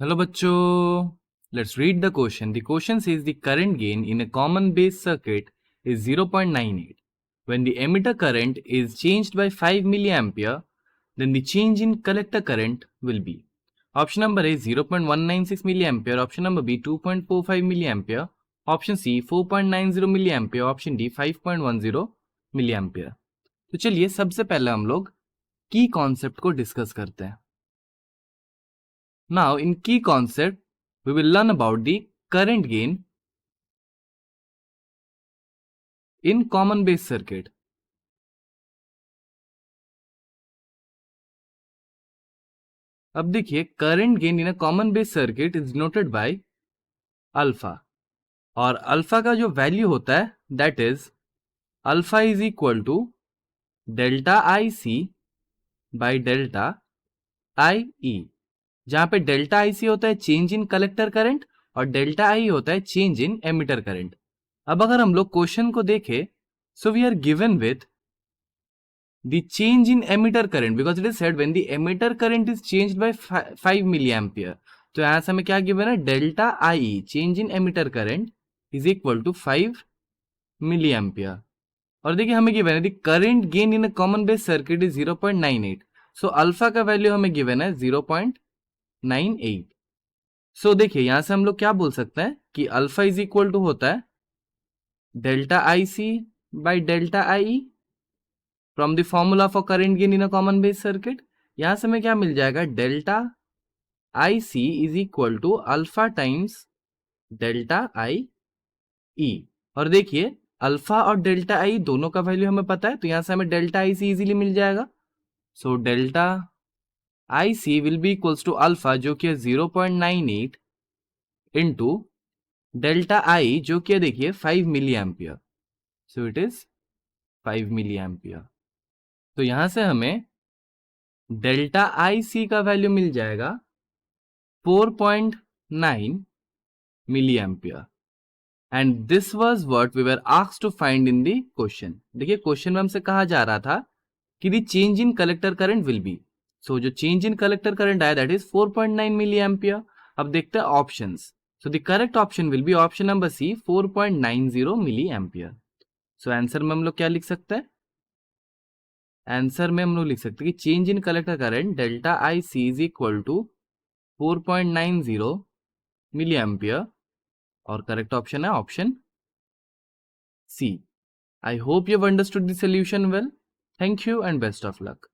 Hello bachcho. Let's read the question. The question says the current gain in a common base circuit is 0.98. When the emitter current is changed by 5 milliampere, then the change in collector current will be. Option number A 0.196 milliampere, option number B 2.45 milliampere, option C 4.90 milliampere, option D 5.10 milliampere. तो चलिए सबसे पहले हम लोग की concept को discuss करते हैं. Now, in key concept, we will learn about the current gain in common base circuit. अब देखिए current gain in a common base circuit is noted by alpha, और अल्फा का जो वैल्यू होता है that is alpha is equal to delta I C by delta I E, जहां पे delta I C होता है चेंज इन कलेक्टर करंट और डेल्टा आई होता है चेंज इन एमिटर करंट. अब अगर हम लोग क्वेश्चन को देखें, so we are given with the change in emitter current because it is said when the emitter current is changed by 5 milliampere. तो यहां से हमें क्या गिवन है, delta I change in emitter current is equal to 5 milliampere. और देखिए हमें given है the current gain in a common base circuit is 0.98. So alpha का वैल्यू हमें गिवन है 0.98. सो देखिए यहां से हम लोग क्या बोल सकते हैं कि अल्फा इज इक्वल टू होता है delta I C by delta I from the formula for current gain in a common base circuit. यहां से हमें क्या मिल जाएगा, delta I C is equal to alpha times delta I E. और देखिए अल्फा और डेल्टा आई दोनों का वैल्यू हमें पता है, तो यहां से हमें डेल्टा आई सी इजीली मिल जाएगा. So delta I C will be equals to alpha जो कि है 0.98 इंटू डेल्टा आई जो कि है देखिए 5 milliampere. So it is 5 milliampere. तो यहां से हमें डेल्टा आई सी का वैल्यू मिल जाएगा 4.9 milliampere. And this was what we were asked to find in the question. देखिए क्वेश्चन में हमसे कहा जा रहा था कि the change in collector current will be. So जो चेंज इन कलेक्टर करंट आया दैट इज 4.9 मिली एम्पियर. अब देखते हैं options. So the correct option will be option number C 4.90 milliampere. So answer में हम लोग क्या लिख सकते हैं, आंसर में हम लोग लिख सकते हैं कि change in collector current delta I C is equal to 4.90 milliampere, और करेक्ट ऑप्शन है option C. I hope you have understood the solution well. Thank you and best of luck.